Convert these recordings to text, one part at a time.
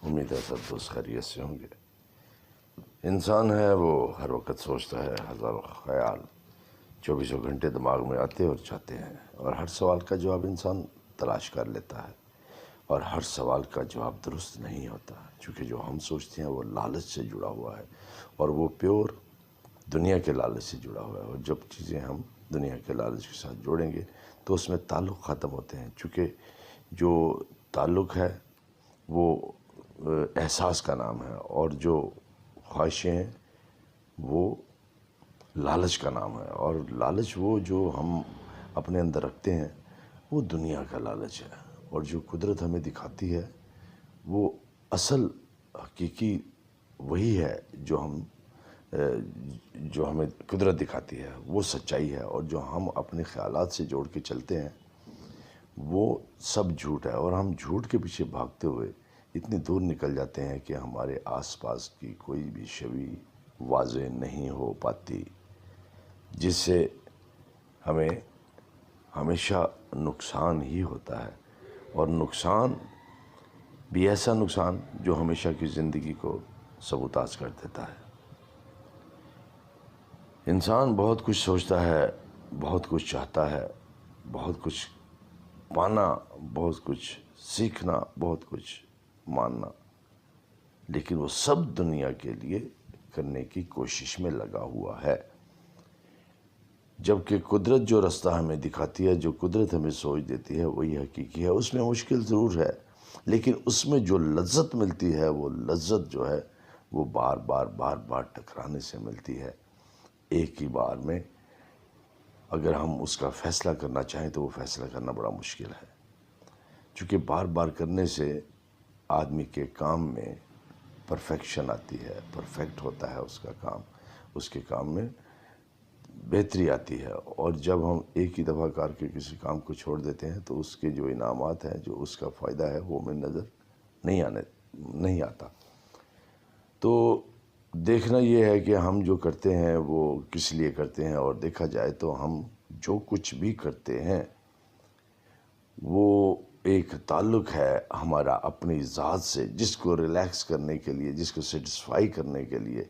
امید ہے سب دوست خیریت سے ہوں گے۔ انسان ہے وہ ہر وقت سوچتا ہے، ہزاروں خیال 24 گھنٹے دماغ میں آتے اور جاتے ہیں، اور ہر سوال کا جواب انسان تلاش کر لیتا ہے، اور ہر سوال کا جواب درست نہیں ہوتا، چونکہ جو ہم سوچتے ہیں وہ لالچ سے جڑا ہوا ہے، اور وہ پیور دنیا کے لالچ سے جڑا ہوا ہے، اور جب چیزیں ہم دنیا کے لالچ کے ساتھ جوڑیں گے تو اس میں تعلق ختم ہوتے ہیں، چونکہ جو تعلق ہے وہ احساس کا نام ہے، اور جو خواہشیں ہیں وہ لالچ کا نام ہے، اور لالچ وہ جو ہم اپنے اندر رکھتے ہیں وہ دنیا کا لالچ ہے، اور جو قدرت ہمیں دکھاتی ہے وہ اصل حقیقی وہی ہے جو ہمیں قدرت دکھاتی ہے، وہ سچائی ہے، اور جو ہم اپنے خیالات سے جوڑ کے چلتے ہیں وہ سب جھوٹ ہے، اور ہم جھوٹ کے پیچھے بھاگتے ہوئے اتنی دور نکل جاتے ہیں کہ ہمارے آس پاس کی کوئی بھی شبیہ واضح نہیں ہو پاتی، جس سے ہمیں ہمیشہ نقصان ہی ہوتا ہے، اور نقصان بھی ایسا نقصان جو ہمیشہ کی زندگی کو سبوتاژ کر دیتا ہے۔ انسان بہت کچھ سوچتا ہے، بہت کچھ چاہتا ہے، بہت کچھ پانا، بہت کچھ سیکھنا، بہت کچھ ماننا، لیکن وہ سب دنیا کے لیے کرنے کی کوشش میں لگا ہوا ہے، جبکہ قدرت جو رستہ ہمیں دکھاتی ہے، جو قدرت ہمیں سوچ دیتی ہے وہی حقیقی ہے۔ اس میں مشکل ضرور ہے، لیکن اس میں جو لذت ملتی ہے وہ لذت جو ہے وہ بار بار ٹکرانے سے ملتی ہے۔ ایک ہی بار میں اگر ہم اس کا فیصلہ کرنا چاہیں تو وہ فیصلہ کرنا بڑا مشکل ہے، چونکہ بار بار کرنے سے آدمی کے کام میں پرفیکشن آتی ہے، پرفیکٹ ہوتا ہے اس کا کام، اس کے کام میں بہتری آتی ہے، اور جب ہم ایک ہی دفعہ کر کے کسی کام کو چھوڑ دیتے ہیں تو اس کے جو انعامات ہیں، جو اس کا فائدہ ہے وہ ہمیں نظر نہیں آتا۔ تو دیکھنا یہ ہے کہ ہم جو کرتے ہیں وہ کس لیے کرتے ہیں، اور دیکھا جائے تو ہم جو کچھ بھی کرتے ہیں وہ ایک تعلق ہے ہمارا اپنی ذات سے، جس کو ریلیکس کرنے کے لیے، جس کو سیٹسفائی کرنے کے لیے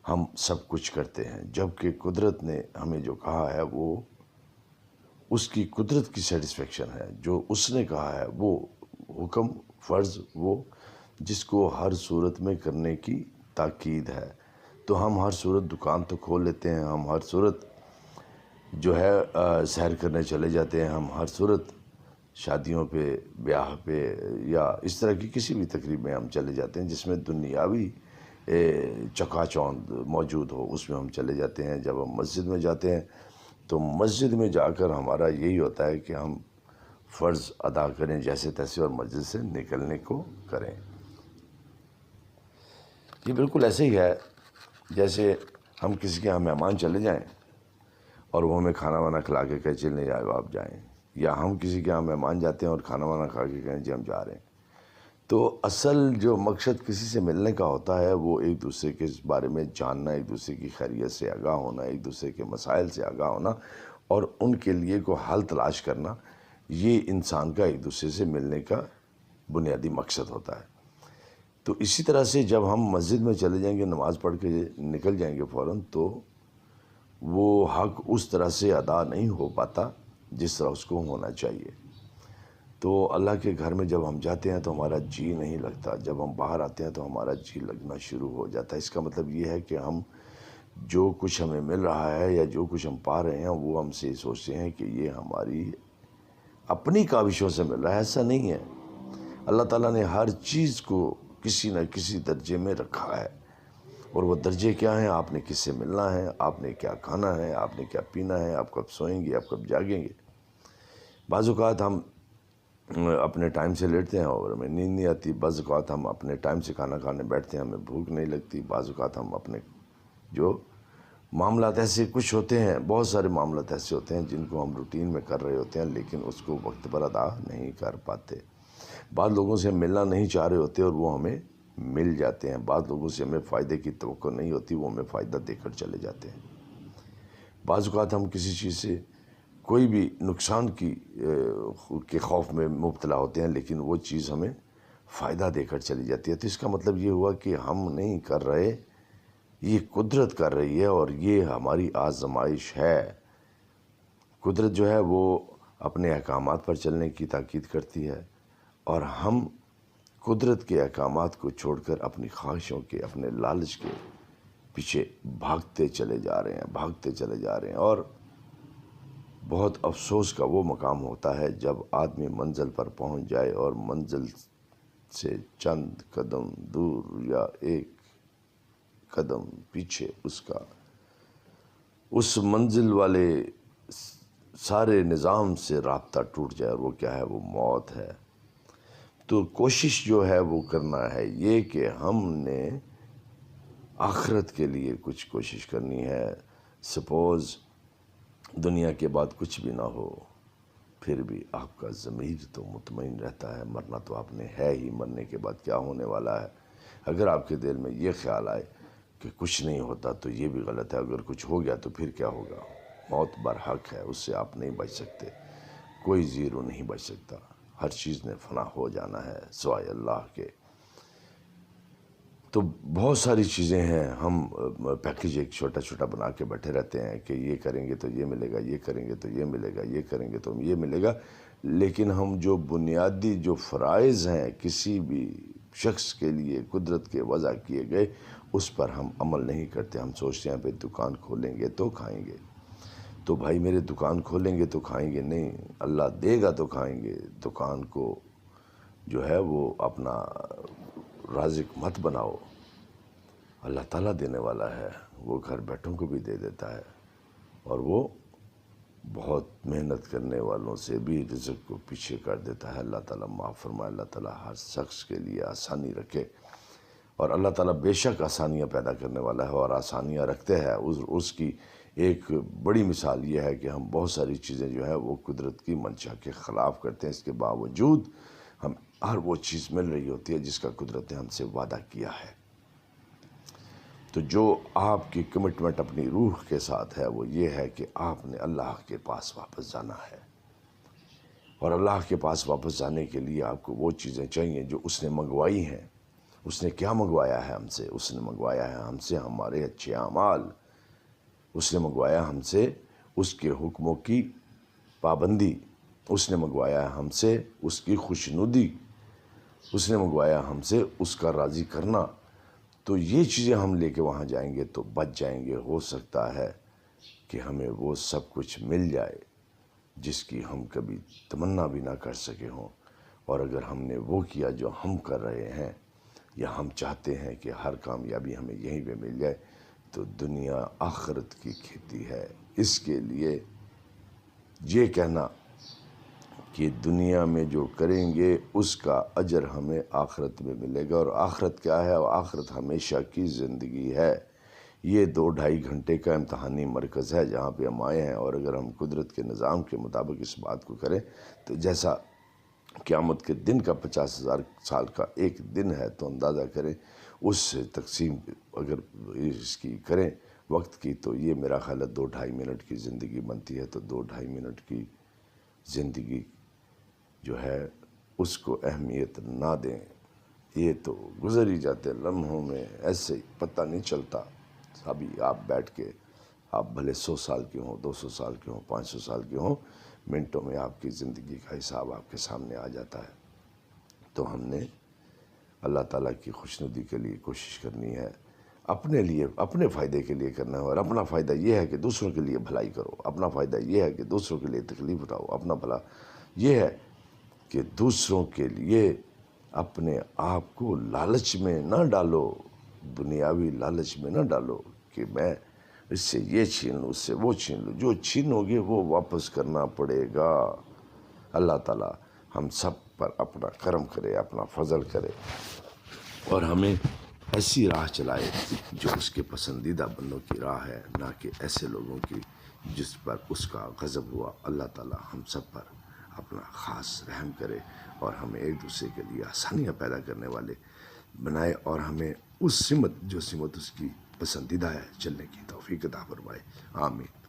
ہم سب کچھ کرتے ہیں، جبکہ قدرت نے ہمیں جو کہا ہے وہ اس کی قدرت کی سیٹسفیکشن ہے، جو اس نے کہا ہے وہ حکم فرض وہ جس کو ہر صورت میں کرنے کی تاکید ہے۔ تو ہم ہر صورت دکان تو کھول لیتے ہیں، ہم ہر صورت جو ہے سیر کرنے چلے جاتے ہیں، ہم ہر صورت شادیوں پہ، بیاہ پہ، یا اس طرح کی کسی بھی تقریب میں ہم چلے جاتے ہیں جس میں دنیاوی چکا چوند موجود ہو، اس میں ہم چلے جاتے ہیں۔ جب ہم مسجد میں جاتے ہیں تو مسجد میں جا کر ہمارا یہی ہوتا ہے کہ ہم فرض ادا کریں جیسے تیسے، اور مسجد سے نکلنے کو کریں۔ یہ بالکل ایسے ہی ہے جیسے ہم کسی کے یہاں مہمان چلے جائیں اور وہ ہمیں کھانا وانا کھلا کے کہے چل نہیں جائے آپ جائیں، یا ہم کسی کے یہاں مہمان جاتے ہیں اور کھانا وانا کھا کے کہیں جی ہم جا رہے ہیں۔ تو اصل جو مقصد کسی سے ملنے کا ہوتا ہے وہ ایک دوسرے کے بارے میں جاننا، ایک دوسرے کی خیریت سے آگاہ ہونا، ایک دوسرے کے مسائل سے آگاہ ہونا، اور ان کے لیے کو حل تلاش کرنا، یہ انسان کا ایک دوسرے سے ملنے کا بنیادی مقصد ہوتا ہے۔ تو اسی طرح سے جب ہم مسجد میں چلے جائیں گے، نماز پڑھ کے نکل جائیں گے فوراً، تو وہ حق اس طرح سے ادا نہیں ہو پاتا جس طرح اس کو ہونا چاہیے۔ تو اللہ کے گھر میں جب ہم جاتے ہیں تو ہمارا جی نہیں لگتا، جب ہم باہر آتے ہیں تو ہمارا جی لگنا شروع ہو جاتا ہے۔ اس کا مطلب یہ ہے کہ ہم جو کچھ ہمیں مل رہا ہے یا جو کچھ ہم پا رہے ہیں وہ ہم سے سوچتے ہیں کہ یہ ہماری اپنی کاوشوں سے مل رہا ہے۔ ایسا نہیں ہے، اللہ تعالیٰ نے ہر چیز کو کسی نہ کسی درجے میں رکھا ہے، اور وہ درجے کیا ہیں؟ آپ نے کس سے ملنا ہے، آپ نے کیا کھانا ہے، آپ نے کیا پینا ہے، آپ کب سوئیں گے، آپ کب جاگیں گے۔ بعض اوقات ہم اپنے ٹائم سے لیٹتے ہیں اور ہمیں نیند نہیں آتی، بعض اوقات ہم اپنے ٹائم سے کھانا کھانے بیٹھتے ہیں، ہمیں بھوک نہیں لگتی، بعض اوقات ہم اپنے جو معاملات ایسے کچھ ہوتے ہیں، بہت سارے معاملات ایسے ہوتے ہیں جن کو ہم روٹین میں کر رہے ہوتے ہیں لیکن اس کو وقت پر ادا نہیں کر پاتے۔ بعض لوگوں سے ملنا نہیں چاہ رہے ہوتے اور وہ ہمیں مل جاتے ہیں، بعض لوگوں سے ہمیں فائدے کی توقع نہیں ہوتی، وہ ہمیں فائدہ دے کر چلے جاتے ہیں۔ بعض اوقات ہم کسی چیز سے کوئی بھی نقصان کے خوف میں مبتلا ہوتے ہیں لیکن وہ چیز ہمیں فائدہ دے کر چلی جاتی ہے۔ تو اس کا مطلب یہ ہوا کہ ہم نہیں کر رہے، یہ قدرت کر رہی ہے، اور یہ ہماری آزمائش ہے۔ قدرت جو ہے وہ اپنے احکامات پر چلنے کی تاکید کرتی ہے، اور ہم قدرت کے احکامات کو چھوڑ کر اپنی خواہشوں کے، اپنے لالچ کے پیچھے بھاگتے چلے جا رہے ہیں۔ اور بہت افسوس کا وہ مقام ہوتا ہے جب آدمی منزل پر پہنچ جائے اور منزل سے چند قدم دور یا ایک قدم پیچھے اس منزل والے سارے نظام سے رابطہ ٹوٹ جائے، اور وہ کیا ہے؟ وہ موت ہے۔ تو کوشش جو ہے وہ کرنا ہے یہ کہ ہم نے آخرت کے لیے کچھ کوشش کرنی ہے۔ سپوز دنیا کے بعد کچھ بھی نہ ہو، پھر بھی آپ کا ضمیر تو مطمئن رہتا ہے، مرنا تو آپ نے ہے ہی، مرنے کے بعد کیا ہونے والا ہے۔ اگر آپ کے دل میں یہ خیال آئے کہ کچھ نہیں ہوتا تو یہ بھی غلط ہے، اگر کچھ ہو گیا تو پھر کیا ہوگا؟ موت برحق ہے، اس سے آپ نہیں بچ سکتے، کوئی زیرو نہیں بچ سکتا، ہر چیز نے فنا ہو جانا ہے سوائے اللہ کے۔ تو بہت ساری چیزیں ہیں، ہم پیکیج ایک چھوٹا چھوٹا بنا کے بیٹھے رہتے ہیں کہ یہ کریں گے تو یہ ملے گا، یہ کریں گے تو یہ ملے گا، یہ کریں گے تو یہ ملے گا، لیکن ہم جو بنیادی جو فرائض ہیں کسی بھی شخص کے لیے قدرت کے وضع کیے گئے، اس پر ہم عمل نہیں کرتے۔ ہم سوچتے ہیں بھائی دکان کھولیں گے تو کھائیں گے، تو بھائی میرے دکان کھولیں گے تو کھائیں گے، نہیں، اللہ دے گا تو کھائیں گے۔ دکان کو جو ہے وہ اپنا رازق مت بناؤ، اللہ تعالیٰ دینے والا ہے، وہ گھر بیٹھوں کو بھی دے دیتا ہے، اور وہ بہت محنت کرنے والوں سے بھی رزق کو پیچھے کر دیتا ہے۔ اللہ تعالیٰ معاف فرمائے، اللہ تعالیٰ ہر شخص کے لیے آسانی رکھے، اور اللہ تعالیٰ بے شک آسانیاں پیدا کرنے والا ہے اور آسانیاں رکھتے ہیں۔ اس کی ایک بڑی مثال یہ ہے کہ ہم بہت ساری چیزیں جو ہے وہ قدرت کی منشا کے خلاف کرتے ہیں، اس کے باوجود ہم ہر وہ چیز مل رہی ہوتی ہے جس کا قدرت نے ہم سے وعدہ کیا ہے۔ تو جو آپ کی کمٹمنٹ اپنی روح کے ساتھ ہے وہ یہ ہے کہ آپ نے اللہ کے پاس واپس جانا ہے، اور اللہ کے پاس واپس جانے کے لیے آپ کو وہ چیزیں چاہیے جو اس نے منگوائی ہیں۔ اس نے کیا منگوایا ہے ہم سے؟ اس نے منگوایا ہے ہم سے ہمارے اچھے اعمال، اس نے منگوایا ہم سے اس کے حکموں کی پابندی، اس نے منگوایا ہے ہم سے اس کی خوشنودی، اس نے منگوایا ہم سے اس کا راضی کرنا۔ تو یہ چیزیں ہم لے کے وہاں جائیں گے تو بچ جائیں گے۔ ہو سکتا ہے کہ ہمیں وہ سب کچھ مل جائے جس کی ہم کبھی تمنا بھی نہ کر سکے ہوں، اور اگر ہم نے وہ کیا جو ہم کر رہے ہیں، یا ہم چاہتے ہیں کہ ہر کامیابی ہمیں یہیں پہ مل جائے، تو دنیا آخرت کی کھیتی ہے۔ اس کے لیے یہ کہنا کہ دنیا میں جو کریں گے اس کا اجر ہمیں آخرت میں ملے گا، اور آخرت کیا ہے؟ آخرت ہمیشہ کی زندگی ہے۔ یہ 2-2.5 گھنٹے کا امتحانی مرکز ہے جہاں پہ ہم آئے ہیں، اور اگر ہم قدرت کے نظام کے مطابق اس بات کو کریں تو جیسا قیامت کے دن کا 50,000 سال کا ایک دن ہے، تو اندازہ کریں اس سے تقسیم اگر اس کی کریں وقت کی، تو یہ میرا خیال ہے 2-2.5 منٹ کی زندگی بنتی ہے۔ تو 2-2.5 منٹ کی زندگی جو ہے اس کو اہمیت نہ دیں، یہ تو گزر ہی جاتے لمحوں میں، ایسے ہی پتہ نہیں چلتا۔ ابھی آپ بیٹھ کے، آپ بھلے 100 سال کے ہوں، 200 سال کے ہوں، 500 سال کے ہوں، منٹوں میں آپ کی زندگی کا حساب آپ کے سامنے آ جاتا ہے۔ تو ہم نے اللہ تعالیٰ کی خوشنودی کے لیے کوشش کرنی ہے، اپنے لیے، اپنے فائدے کے لیے کرنا ہے، اور اپنا فائدہ یہ ہے کہ دوسروں کے لیے بھلائی کرو، اپنا فائدہ یہ ہے کہ دوسروں کے لیے تکلیف اٹھاؤ، اپنا بھلا یہ ہے کہ دوسروں کے لیے اپنے آپ کو لالچ میں نہ ڈالو، دنیاوی لالچ میں نہ ڈالو کہ میں اس سے یہ چھین لوں، اس سے وہ چھین لوں۔ جو چھینو گے وہ واپس کرنا پڑے گا۔ اللہ تعالیٰ ہم سب پر اپنا کرم کرے، اپنا فضل کرے، اور ہمیں ایسی راہ چلائے جو اس کے پسندیدہ بندوں کی راہ ہے، نہ کہ ایسے لوگوں کی جس پر اس کا غضب ہوا۔ اللہ تعالیٰ ہم سب پر اپنا خاص رحم کرے، اور ہمیں ایک دوسرے کے لیے آسانیاں پیدا کرنے والے بنائے، اور ہمیں اس سمت جو سمت اس کی پسندیدہ ہے چلنے کی توفیق عطا فرمائے۔ آمین۔